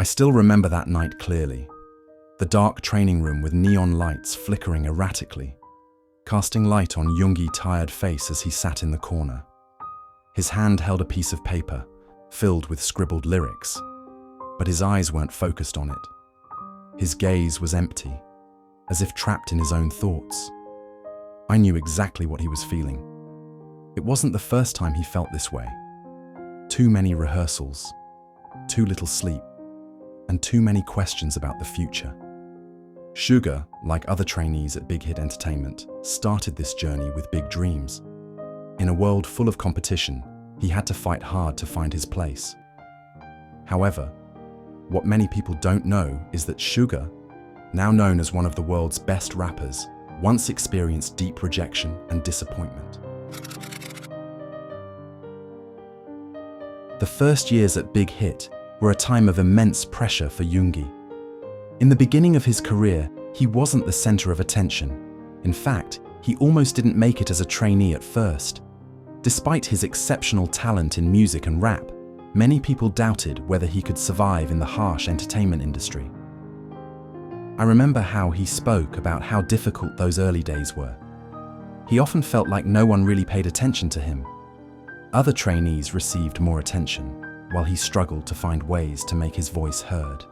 still remember that night clearly. The dark training room with neon lights flickering erratically, casting light on Yoongi's tired face as he sat in the corner. His hand held a piece of paper, filled with scribbled lyrics, but his eyes weren't focused on it. His gaze was empty, as if trapped in his own thoughts. I knew exactly what he was feeling. It wasn't the first time he felt this way. Too many rehearsals, too little sleep, and too many questions about the future. Suga, like other trainees at Big Hit Entertainment, started this journey with big dreams. In a world full of competition, he had to fight hard to find his place. However, what many people don't know is that Suga, now known as one of the world's best rappers, once experienced deep rejection and disappointment. The first years at Big Hit were a time of immense pressure for Yoongi. In the beginning of his career, he wasn't the center of attention. In fact, he almost didn't make it as a trainee at first. Despite his exceptional talent in music and rap, many people doubted whether he could survive in the harsh entertainment industry. I remember how he spoke about how difficult those early days were. He often felt like no one really paid attention to him. Other trainees received more attention, while he struggled to find ways to make his voice heard.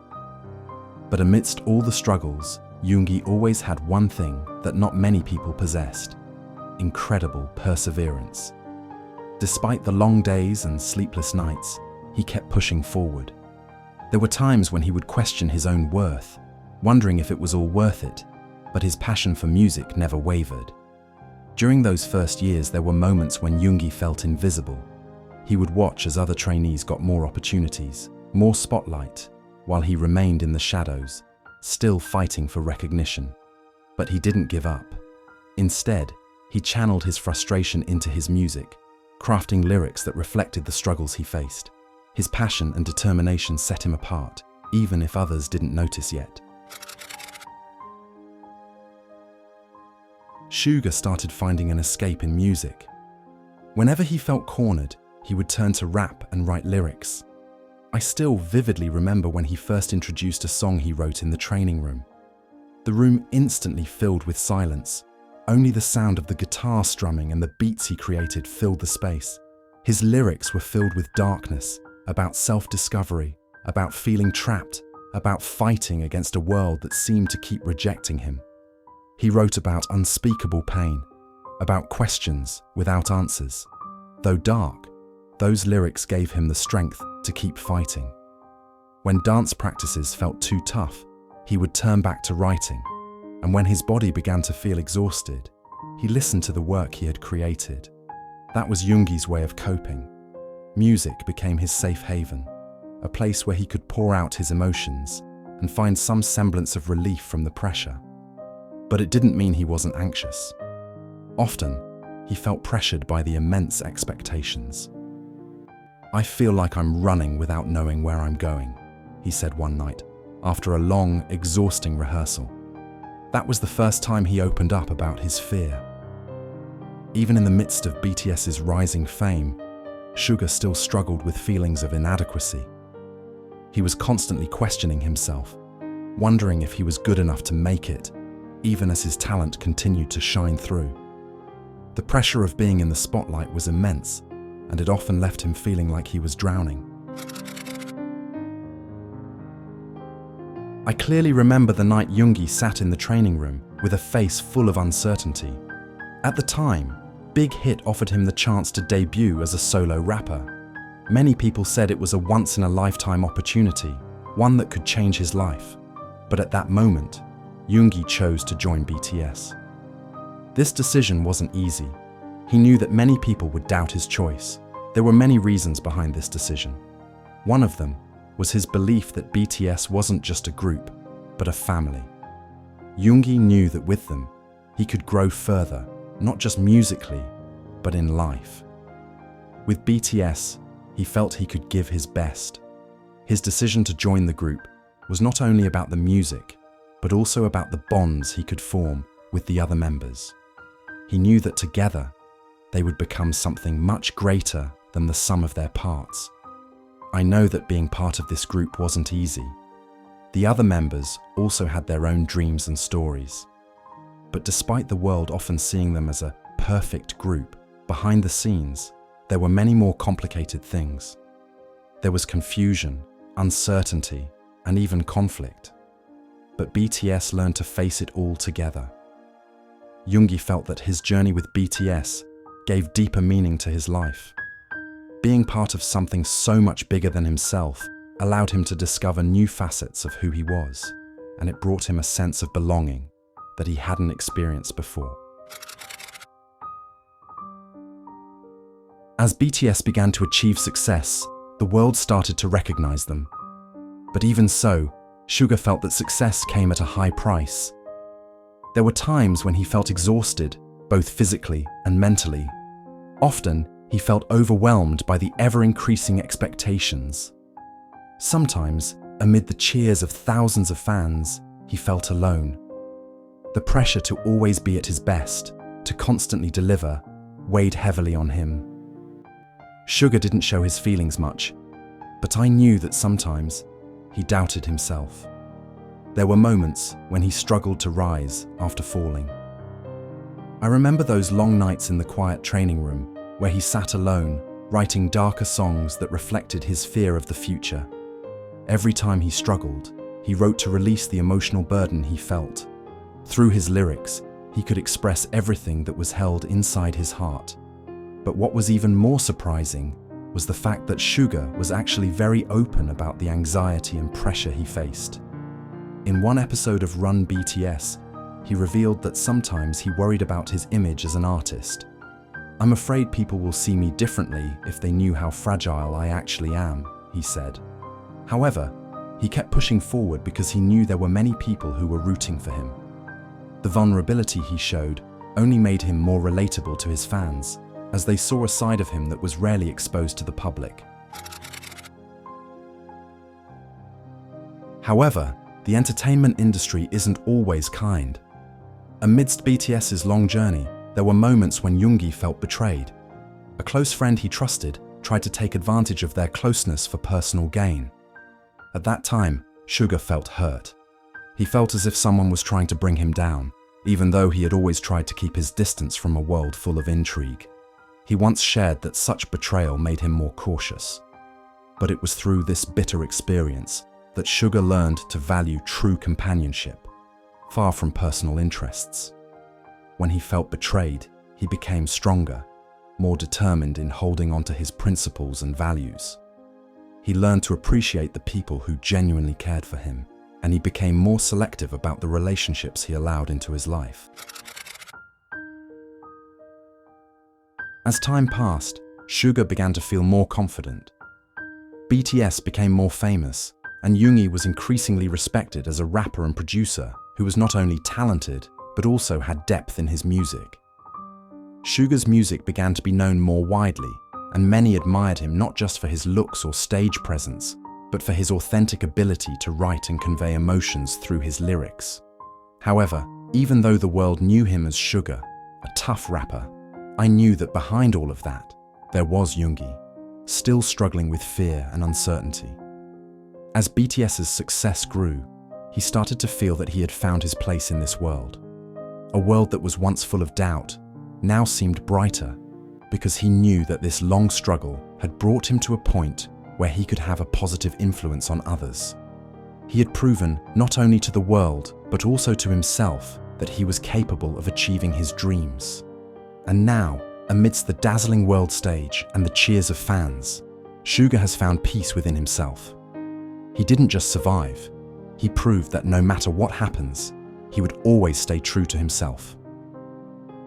But amidst all the struggles, Yoongi always had one thing that not many people possessed: incredible perseverance. Despite the long days and sleepless nights, he kept pushing forward. There were times when he would question his own worth, wondering if it was all worth it, but his passion for music never wavered. During those first years, there were moments when Yoongi felt invisible. He would watch as other trainees got more opportunities, more spotlight, while he remained in the shadows, still fighting for recognition. But he didn't give up. Instead, he channeled his frustration into his music, crafting lyrics that reflected the struggles he faced. His passion and determination set him apart, even if others didn't notice yet. Suga started finding an escape in music. Whenever he felt cornered, he would turn to rap and write lyrics. I still vividly remember when he first introduced a song he wrote in the training room. The room instantly filled with silence. Only the sound of the guitar strumming and the beats he created filled the space. His lyrics were filled with darkness, about self-discovery, about feeling trapped, about fighting against a world that seemed to keep rejecting him. He wrote about unspeakable pain, about questions without answers. Though dark, those lyrics gave him the strength to keep fighting. When dance practices felt too tough, he would turn back to writing, and when his body began to feel exhausted, he listened to the work he had created. That was Yoongi's way of coping. Music became his safe haven, a place where he could pour out his emotions and find some semblance of relief from the pressure. But it didn't mean he wasn't anxious. Often, he felt pressured by the immense expectations. "I feel like I'm running without knowing where I'm going," he said one night, after a long, exhausting rehearsal. That was the first time he opened up about his fear. Even in the midst of BTS's rising fame, Suga still struggled with feelings of inadequacy. He was constantly questioning himself, wondering if he was good enough to make it, even as his talent continued to shine through. The pressure of being in the spotlight was immense, and it often left him feeling like he was drowning. I clearly remember the night Yoongi sat in the training room with a face full of uncertainty. At the time, Big Hit offered him the chance to debut as a solo rapper. Many people said it was a once-in-a-lifetime opportunity, one that could change his life. But at that moment, Yoongi chose to join BTS. This decision wasn't easy. He knew that many people would doubt his choice. There were many reasons behind this decision. One of them was his belief that BTS wasn't just a group, but a family. Yoongi knew that with them, he could grow further, not just musically, but in life. With BTS, he felt he could give his best. His decision to join the group was not only about the music, but also about the bonds he could form with the other members. He knew that together, they would become something much greater than the sum of their parts. "I know that being part of this group wasn't easy," The other members also had their own dreams and stories. But despite the world often seeing them as a perfect group, behind the scenes, there were many more complicated things. There was confusion, uncertainty, and even conflict. But BTS learned to face it all together. Yoongi felt that his journey with BTS gave deeper meaning to his life. Being part of something so much bigger than himself allowed him to discover new facets of who he was, and it brought him a sense of belonging that he hadn't experienced before. As BTS began to achieve success, the world started to recognize them. But even so, Suga felt that success came at a high price. There were times when he felt exhausted, both physically and mentally. Often, he felt overwhelmed by the ever-increasing expectations. Sometimes, amid the cheers of thousands of fans, he felt alone. The pressure to always be at his best, to constantly deliver, weighed heavily on him. Suga didn't show his feelings much, but I knew that sometimes he doubted himself. There were moments when he struggled to rise after falling. I remember those long nights in the quiet training room where he sat alone, writing darker songs that reflected his fear of the future. Every time he struggled, he wrote to release the emotional burden he felt. Through his lyrics, he could express everything that was held inside his heart. But what was even more surprising was the fact that Suga was actually very open about the anxiety and pressure he faced. In one episode of Run BTS, he revealed that sometimes he worried about his image as an artist. "I'm afraid people will see me differently if they knew how fragile I actually am," he said. However, he kept pushing forward because he knew there were many people who were rooting for him. The vulnerability he showed only made him more relatable to his fans, as they saw a side of him that was rarely exposed to the public. However, the entertainment industry isn't always kind. Amidst BTS's long journey, there were moments when Yoongi felt betrayed. A close friend he trusted tried to take advantage of their closeness for personal gain. At that time, Suga felt hurt. He felt as if someone was trying to bring him down, even though he had always tried to keep his distance from a world full of intrigue. He once shared that such betrayal made him more cautious. But it was through this bitter experience that Suga learned to value true companionship, far from personal interests. When he felt betrayed, he became stronger, more determined in holding on to his principles and values. He learned to appreciate the people who genuinely cared for him, and he became more selective about the relationships he allowed into his life. As time passed, Suga began to feel more confident. BTS became more famous, and Yoongi was increasingly respected as a rapper and producer who was not only talented, but also had depth in his music. Suga's music began to be known more widely, and many admired him not just for his looks or stage presence, but for his authentic ability to write and convey emotions through his lyrics. However, even though the world knew him as Suga, a tough rapper, I knew that behind all of that, there was Yoongi, still struggling with fear and uncertainty. As BTS's success grew, he started to feel that he had found his place in this world. A world that was once full of doubt now seemed brighter, because he knew that this long struggle had brought him to a point where he could have a positive influence on others. He had proven not only to the world, but also to himself, that he was capable of achieving his dreams. And now, amidst the dazzling world stage and the cheers of fans, Suga has found peace within himself. He didn't just survive, he proved that no matter what happens, he would always stay true to himself.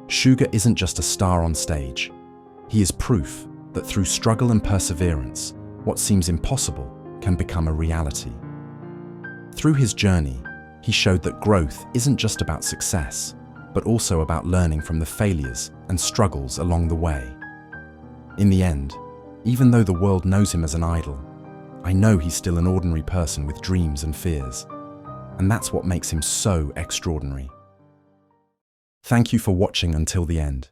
Suga isn't just a star on stage. He is proof that through struggle and perseverance, what seems impossible can become a reality. Through his journey, he showed that growth isn't just about success, but also about learning from the failures and struggles along the way. In the end, even though the world knows him as an idol, I know he's still an ordinary person with dreams and fears, and that's what makes him so extraordinary. Thank you for watching until the end.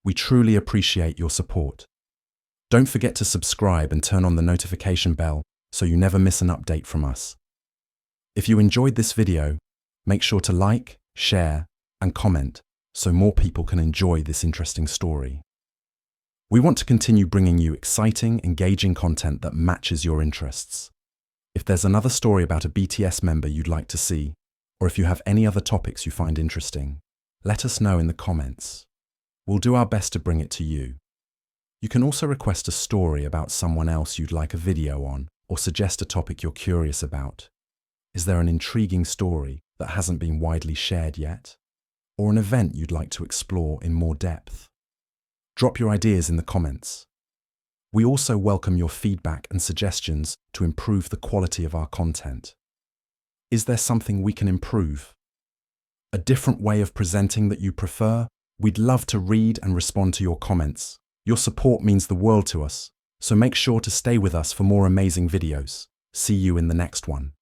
We truly appreciate your support. Don't forget to subscribe and turn on the notification bell so you never miss an update from us. If you enjoyed this video, make sure to like, share, and comment so more people can enjoy this interesting story. We want to continue bringing you exciting, engaging content that matches your interests. If there's another story about a BTS member you'd like to see, or if you have any other topics you find interesting, let us know in the comments. We'll do our best to bring it to you. You can also request a story about someone else you'd like a video on, or suggest a topic you're curious about. Is there an intriguing story that hasn't been widely shared yet? Or an event you'd like to explore in more depth? Drop your ideas in the comments. We also welcome your feedback and suggestions to improve the quality of our content. Is there something we can improve? A different way of presenting that you prefer? We'd love to read and respond to your comments. Your support means the world to us, so make sure to stay with us for more amazing videos. See you in the next one.